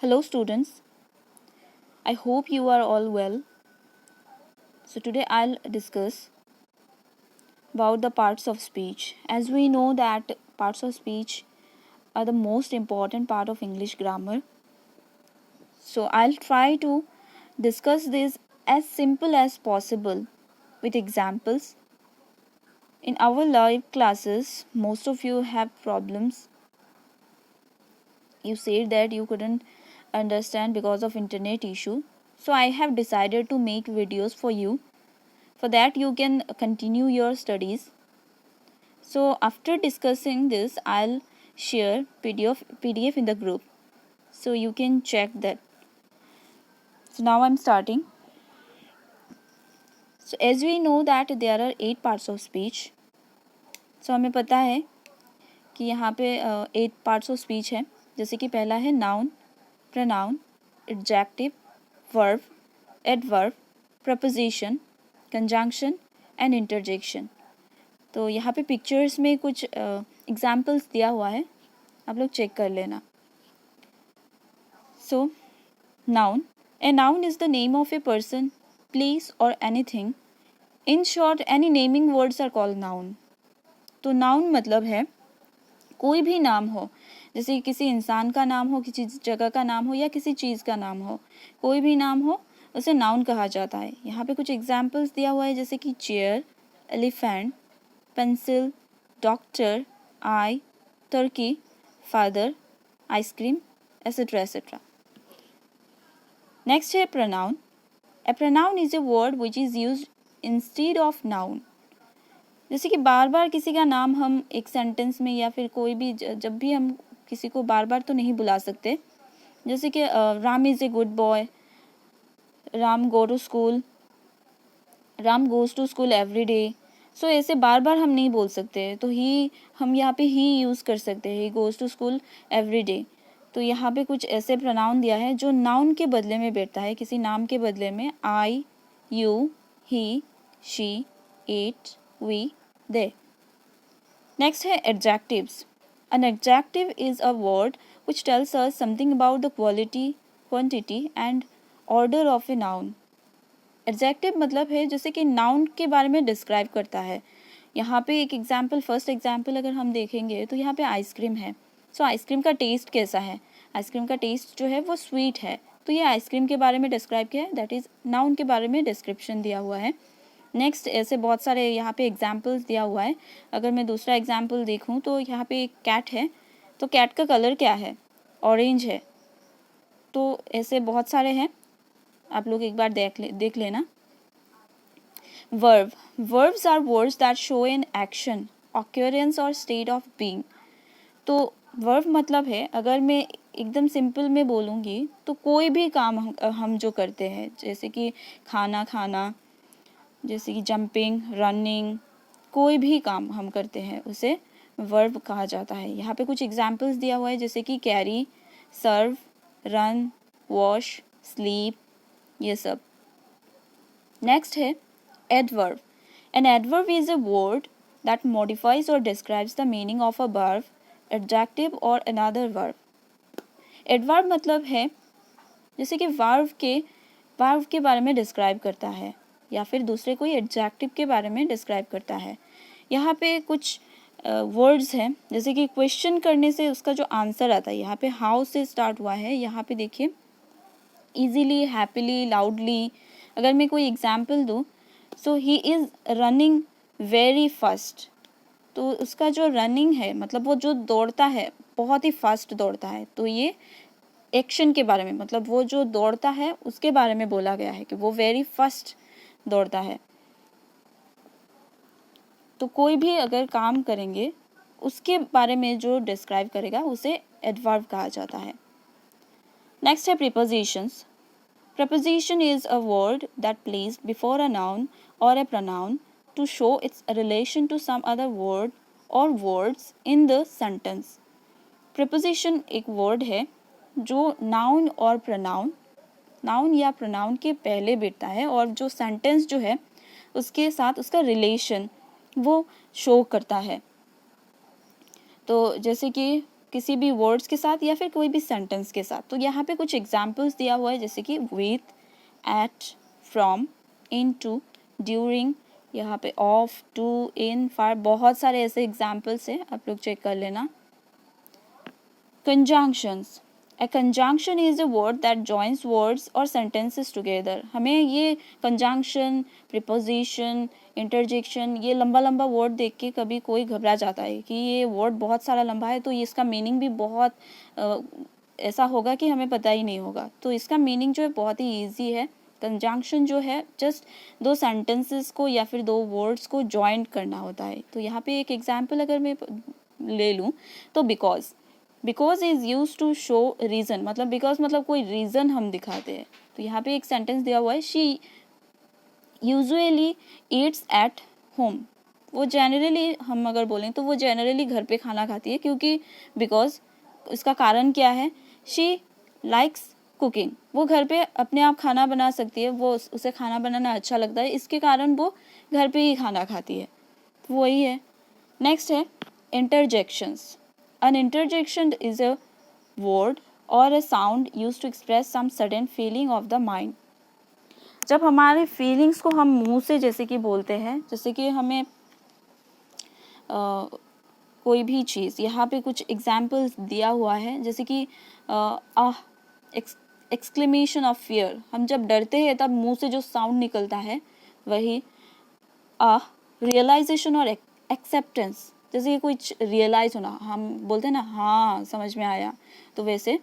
Hello students, I hope you are all well. So today I'll discuss about the parts of speech. As we know that parts of speech are the most important part of English grammar. So I'll try to discuss this as simple as possible with examples. In our live classes, most of you have problems. You said that you couldn't understand because of internet issue. So I have decided to make videos for you. For that you can continue your studies. So after discussing this, I'll share PDF in the group. So you can check that. So now I'm starting. So as we know that there are 8 parts of speech. So हमें पता है कि यहाँ पे 8 parts of speech है. जैसे कि पहला है noun, pronoun, adjective, verb, adverb, preposition, conjunction and interjection. तो यहाँ पे पिक्चर्स में कुछ एग्जाम्पल्स दिया हुआ है, आप लोग चेक कर लेना. So noun. A noun is the name of a person, place और anything. In short any naming words are called noun. तो नाउन मतलब है कोई भी नाम हो, जैसे किसी इंसान का नाम हो, किसी जगह का नाम हो या किसी चीज़ का नाम हो, कोई भी नाम हो उसे नाउन कहा जाता है. यहाँ पे कुछ एग्जाम्पल्स दिया हुआ है जैसे कि चेयर, एलिफेंट, पेंसिल, डॉक्टर, आई, turkey, father, ice cream, etc. etc. Next है pronoun. A pronoun is a word which is used instead of noun. जैसे कि बार बार किसी का नाम हम एक सेंटेंस में या फिर कोई भी जब भी हम किसी को बार बार तो नहीं बुला सकते. जैसे कि Ram is a good boy, Ram go to school, Ram goes to school every day. So ऐसे बार बार हम नहीं बोल सकते. तो ही हम यहाँ पे ही यूज़ कर सकते हैं, he goes to school every day. तो यहाँ पे कुछ ऐसे प्रोनाउन दिया है जो नाउन के बदले में बैठता है, किसी नाम के बदले में. I, you, he, she, it, we, they. Next है adjectives. An adjective is a word which tells us something about the quality, quantity and order of a noun. Adjective मतलब है जैसे कि नाउन के बारे में डिस्क्राइब करता है. यहाँ पे एक एग्जाम्पल, फर्स्ट एग्जाम्पल अगर हम देखेंगे तो यहाँ पे आइसक्रीम है. सो आइसक्रीम का टेस्ट कैसा है? आइसक्रीम का टेस्ट जो है वो स्वीट है. तो ये आइसक्रीम के बारे में डिस्क्राइब किया है, दैट इज़ नाउन के बारे में डिस्क्रिप्शन दिया हुआ है. नेक्स्ट ऐसे बहुत सारे यहाँ पे एग्जाम्पल्स दिया हुआ है. अगर मैं दूसरा एग्जाम्पल देखूँ तो यहाँ पे एक कैट है. तो कैट का कलर क्या है? ऑरेंज है. तो ऐसे बहुत सारे हैं, आप लोग एक बार देख लेना. Verb. Verbs are words that show an action, occurrence और स्टेट ऑफ बीइंग. तो वर्ब मतलब है, अगर मैं एकदम सिंपल में बोलूँगी तो कोई भी काम हम जो करते हैं, जैसे कि खाना खाना, जैसे कि जंपिंग, रनिंग, कोई भी काम हम करते हैं उसे वर्ब कहा जाता है. यहाँ पे कुछ एग्जाम्पल्स दिया हुआ है जैसे कि कैरी, सर्व, रन, वॉश, स्लीप, ये सब. नेक्स्ट है adverb. An adverb is a word that modifies or describes the meaning of a verb, adjective or another verb. Adverb मतलब है जैसे कि verb के बारे में डिस्क्राइब करता है या फिर दूसरे कोई एडजेक्टिव के बारे में डिस्क्राइब करता है. यहाँ पे कुछ वर्ड्स हैं जैसे कि क्वेश्चन करने से उसका जो आंसर आता है, यहाँ पे हाउ से स्टार्ट हुआ है. यहाँ पे देखिए ईजीली, हैप्पीली, लाउडली. अगर मैं कोई एग्जाम्पल दूँ, so he is running very fast. तो उसका जो रनिंग है मतलब वो जो दौड़ता है बहुत ही फास्ट दौड़ता है. तो ये एक्शन के बारे में, मतलब वो जो दौड़ता है उसके बारे में बोला गया है कि वो वेरी फास्ट दौड़ता है. तो कोई भी अगर काम करेंगे उसके बारे में जो डिस्क्राइब करेगा उसे एडवर्ब कहा जाता है. नेक्स्ट है prepositions. Preposition is a word that placed before a noun or a pronoun to show its relation to some other word or words in the sentence. Preposition एक word है जो noun और pronoun, noun या pronoun के पहले बैठता है और जो sentence जो है उसके साथ उसका relation वो show करता है. तो जैसे कि किसी भी वर्ड्स के साथ या फिर कोई भी सेंटेंस के साथ। तो यहाँ पे कुछ एग्जाम्पल्स दिया हुआ है, जैसे कि with, at, from, in to, during, यहाँ पे ऑफ, टू, इन, फॉर, बहुत सारे ऐसे एग्जाम्पल्स हैं, आप लोग चेक कर लेना। Conjunctions, A conjunction is a word that joins words or sentences together। हमें ये conjunction, preposition, interjection, ये लंबा लंबा वर्ड देख के कभी कोई घबरा जाता है कि ये वर्ड बहुत सारा लंबा है, तो ये इसका मीनिंग भी बहुत ऐसा होगा कि हमें पता ही नहीं होगा। तो इसका मीनिंग जो है बहुत ही ईजी है। कंजंक्शन जो है जस्ट दो सेंटेंसेस को या फिर दो वर्ड्स को जॉइन करना होता है। तो यहाँ पे एक एग्जाम्पल अगर मैं ले लूँ तो because is use to show reason, मतलब बिकॉज मतलब कोई रीज़न हम दिखाते हैं। तो यहाँ पे एक सेंटेंस दिया हुआ है, she usually Yeats at home. वो जनरली, हम अगर बोलें तो वो जनरली घर पे खाना खाती है, क्योंकि बिकॉज इसका कारण क्या है, शी लाइक्स कुकिंग, वो घर पे अपने आप खाना बना सकती है, वो उसे खाना बनाना अच्छा लगता है, इसके कारण वो घर पे ही खाना खाती है। तो वही है। नेक्स्ट है interjections. An interjection is a word or a sound used to express some sudden feeling of the mind। जब हमारे फीलिंग्स को हम मुंह से जैसे कि बोलते हैं, जैसे कि हमें कोई भी चीज़, यहाँ पे कुछ एग्जाम्पल्स दिया हुआ है, जैसे कि एक्सक्लेमेशन ऑफ फियर, हम जब डरते हैं तब मुंह से जो साउंड निकलता है वही रियलाइजेशन और एक्सेप्टेंस, जैसे कि कुछ रियलाइज़ होना, हम बोलते हैं ना हाँ समझ में आया, तो वैसे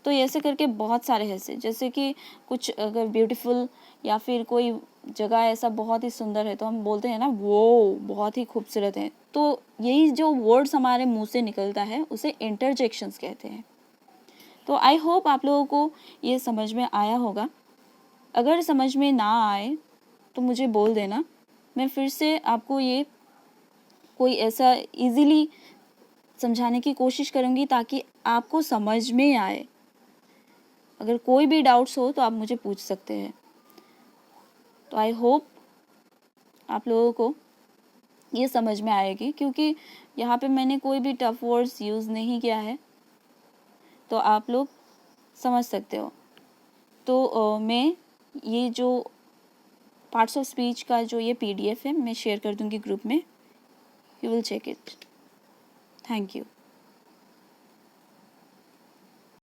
तो ऐसे करके बहुत सारे ऐसे, जैसे कि कुछ अगर ब्यूटीफुल या फिर कोई जगह ऐसा बहुत ही सुंदर है तो हम बोलते हैं ना वो बहुत ही खूबसूरत है। तो यही जो वर्ड्स हमारे मुंह से निकलता है उसे इंटरजेक्शंस कहते हैं। तो आई होप आप लोगों को ये समझ में आया होगा। अगर समझ में ना आए तो मुझे बोल देना, मैं फिर से आपको ये कोई ऐसा इजीली समझाने की कोशिश करूँगी ताकि आपको समझ में आए। अगर कोई भी डाउट्स हो तो आप मुझे पूछ सकते हैं। तो आई होप आप लोगों को ये समझ में आएगी, क्योंकि यहाँ पे मैंने कोई भी टफ वर्ड्स यूज़ नहीं किया है, तो आप लोग समझ सकते हो। तो मैं ये जो पार्ट्स ऑफ स्पीच का जो ये PDF है मैं शेयर कर दूँगी ग्रुप में, you will check it. Thank you.